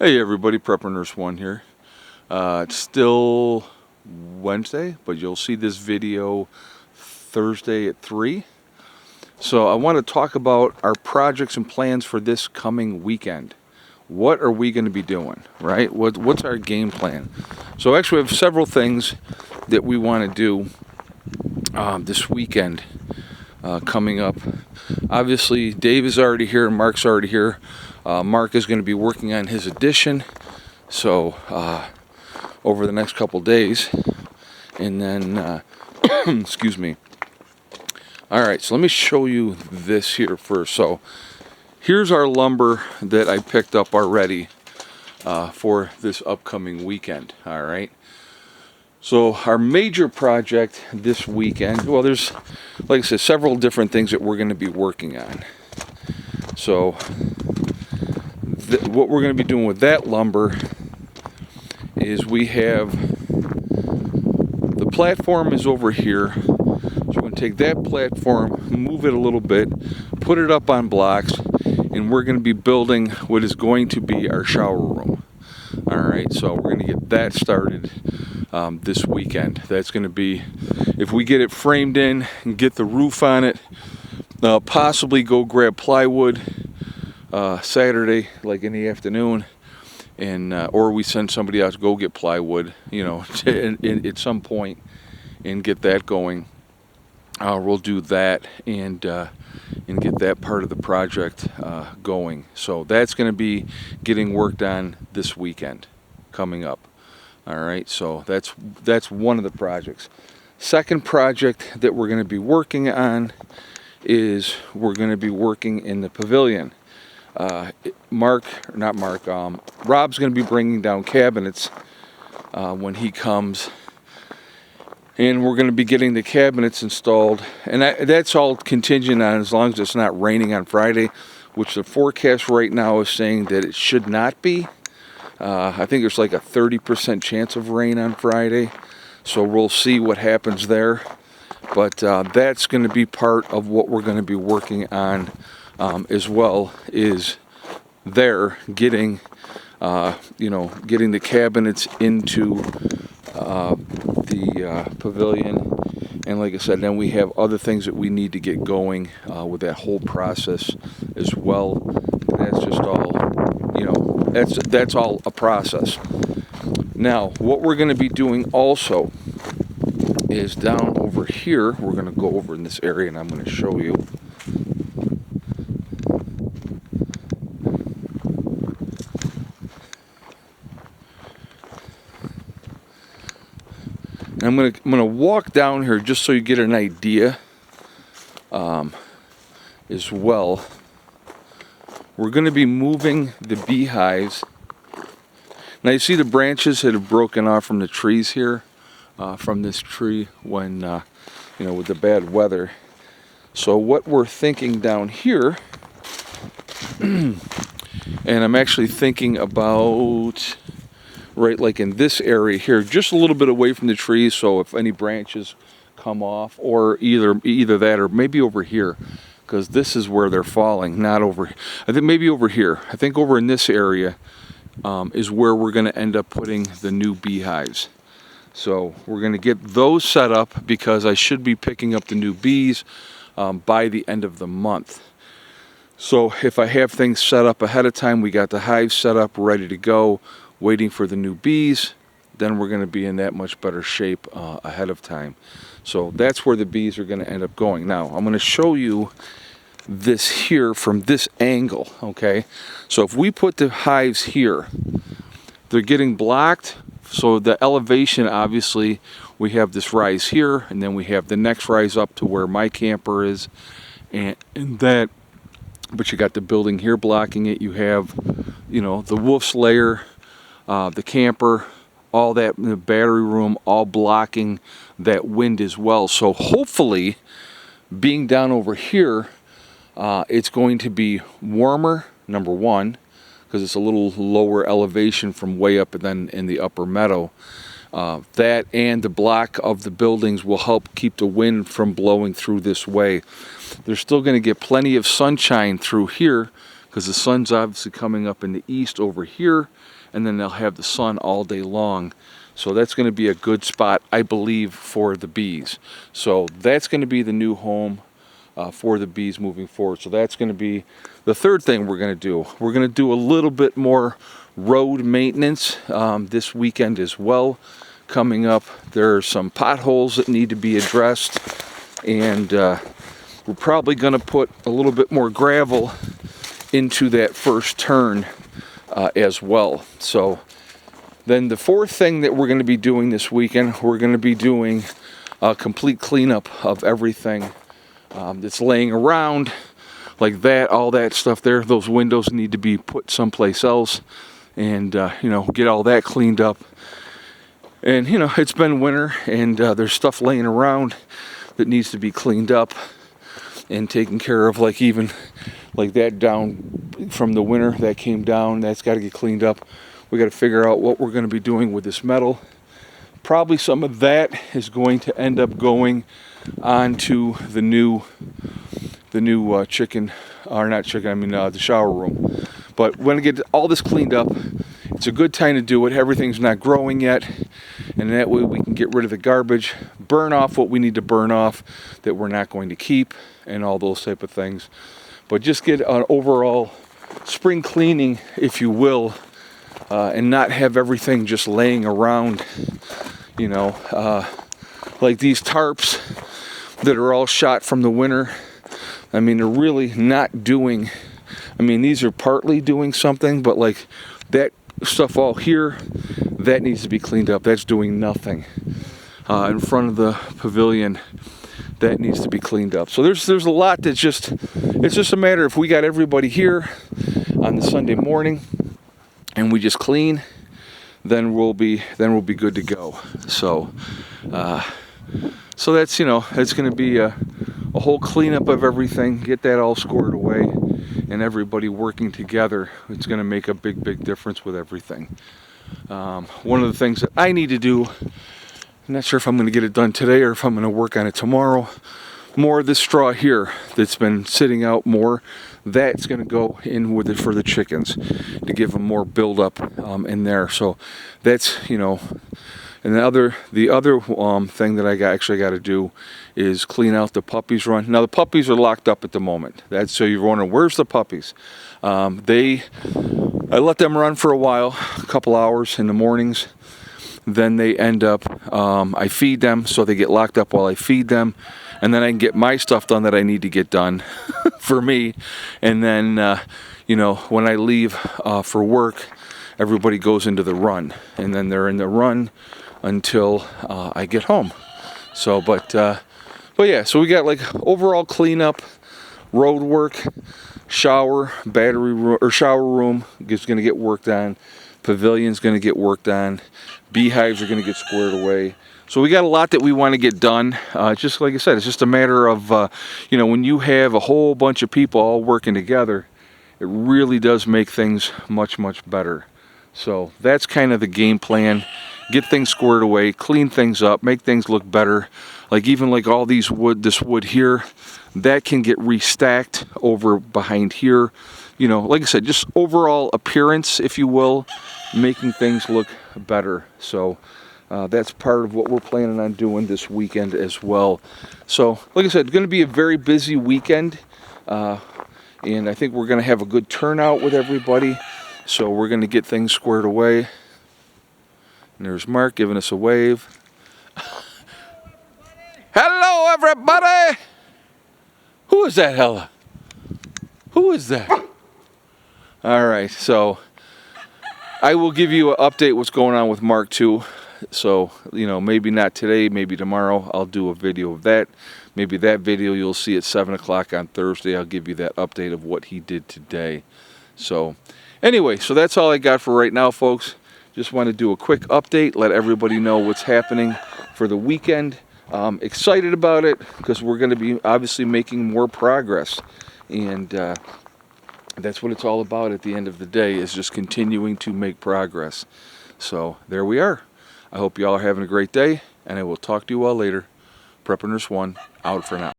Hey everybody, Prepper Nurse 1 here. It's still Wednesday, but you'll see this video Thursday at 3. So I want to talk about our projects and plans for this coming weekend. What are we going to be doing, right? What's our game plan? So actually we have several things that we want to do this weekend coming up. Obviously Dave is already here and Mark's already here. Mark is going to be working on his addition, so over the next couple days, and then excuse me. All right, so let me show you this here first. So here's our lumber that I picked up already for this upcoming weekend. All right, so our major project this weekend, well, there's, like I said, several different things that we're going to be working on. So what we're going to be doing with that lumber is we have the platform is over here, so we're going to take that platform, move it a little bit, put it up on blocks, and we're going to be building what is going to be our shower room. Alright, so we're going to get that started this weekend. That's going to be, if we get it framed in and get the roof on it, possibly go grab plywood Saturday, like in the afternoon, and or we send somebody out to go get plywood, you know, at some point, and get that going. We'll do that and get that part of the project going. So that's going to be getting worked on this weekend coming up. All right, so that's one of the projects. Second project that we're going to be working on is we're going to be working in the pavilion. Rob's going to be bringing down cabinets when he comes, and we're going to be getting the cabinets installed, and that's all contingent on as long as it's not raining on Friday, which the forecast right now is saying that it should not be. I think there's like a 30% chance of rain on Friday, so we'll see what happens there, but that's going to be part of what we're going to be working on. As well is there getting the cabinets into the pavilion, and like I said, then we have other things that we need to get going with that whole process as well. That's just all, that's all a process. Now what we're going to be doing also is down over here, we're going to go over in this area and I'm going to show you. I'm gonna walk down here just so you get an idea as well. We're going to be moving the beehives. Now you see the branches that have broken off from the trees here, from this tree when with the bad weather. So what we're thinking down here, and I'm actually thinking about right like in this area here, just a little bit away from the trees, so if any branches come off, or either that or maybe over here, because this is where they're falling, not over, I think maybe over here. I think over in this area is where we're going to end up putting the new beehives. So we're going to get those set up because I should be picking up the new bees by the end of the month. So if I have things set up ahead of time, we got the hives set up, ready to go, waiting for the new bees, then we're going to be in that much better shape ahead of time. So that's where the bees are going to end up going. Now I'm going to show you this here from this angle, okay? So if we put the hives here, they're getting blocked, so the elevation, obviously, we have this rise here, and then we have the next rise up to where my camper is, and that, but you got the building here blocking it, you have, the wolf's lair, the camper, all that, the battery room, all blocking that wind as well. So hopefully, being down over here, it's going to be warmer, number one, because it's a little lower elevation from way up and then in the upper meadow. That and the block of the buildings will help keep the wind from blowing through this way. They're still going to get plenty of sunshine through here because the sun's obviously coming up in the east over here, and then they'll have the sun all day long. So that's going to be a good spot, I believe, for the bees. So that's going to be the new home for the bees moving forward. So that's going to be the third thing we're going to do. We're going to do a little bit more road maintenance this weekend as well. Coming up, there are some potholes that need to be addressed, and we're probably going to put a little bit more gravel into that first turn as well. So then the fourth thing that we're going to be doing this weekend, we're going to be doing a complete cleanup of everything that's laying around like that, all that stuff there. Those windows need to be put someplace else, and get all that cleaned up. And it's been winter, and there's stuff laying around that needs to be cleaned up and taken care of, like even like that down from the winter that came down, that's got to get cleaned up. We got to figure out what we're going to be doing with this metal. Probably some of that is going to end up going onto the new chicken, or not chicken, I mean the shower room. But when I get all this cleaned up, it's a good time to do it. Everything's not growing yet, and that way we can get rid of the garbage, burn off what we need to burn off that we're not going to keep, and all those type of things. But just get an overall spring cleaning, if you will, and not have everything just laying around, like these tarps that are all shot from the winter. I mean, they're really not doing, these are partly doing something, but like that stuff all here, that needs to be cleaned up. That's doing nothing. In front of the pavilion, that needs to be cleaned up. So there's a lot that's just, it's just a matter if we got everybody here on the Sunday morning and we just clean, then we'll be good to go. So that's it's going to be a whole cleanup of everything, get that all squared away, and everybody working together. It's going to make a big difference with everything. One of the things that I need to do, I'm not sure if I'm going to get it done today or if I'm going to work on it tomorrow. More of this straw here that's been sitting out more, that's going to go in with it for the chickens to give them more buildup in there. So that's, and the other thing that I got to do is clean out the puppies run. Now the puppies are locked up at the moment. That's, so you're wondering, where's the puppies? I let them run for a while, a couple hours in the mornings. Then they end up, I feed them, so they get locked up while I feed them. And then I can get my stuff done that I need to get done for me. And then, when I leave for work, everybody goes into the run. And then they're in the run until I get home. So, but yeah, so we got like overall cleanup, road work, shower room is going to get worked on, pavilion's going to get worked on, beehives are going to get squared away. So we got a lot that we want to get done. Just like I said, it's just a matter of when you have a whole bunch of people all working together, it really does make things much better. So that's kind of the game plan. Get things squared away, clean things up, make things look better. Like even like all this wood here, that can get restacked over behind here. Like I said, just overall appearance, if you will, making things look better. So that's part of what we're planning on doing this weekend as well. So like I said, it's going to be a very busy weekend, and I think we're going to have a good turnout with everybody. So we're going to get things squared away. And there's Mark giving us a wave. Hello, everybody! Who is that, Hella? Who is that? All right, so I will give you an update what's going on with Mark too. So, maybe not today, maybe tomorrow, I'll do a video of that. Maybe that video you'll see at 7 o'clock on Thursday. I'll give you that update of what he did today. So, anyway, so that's all I got for right now, folks. Just want to do a quick update, let everybody know what's happening for the weekend. Excited about it because we're going to be obviously making more progress. And that's what it's all about at the end of the day, is just continuing to make progress. So there we are. I hope you all are having a great day, and I will talk to you all later. Prepper Nurse 1, out for now.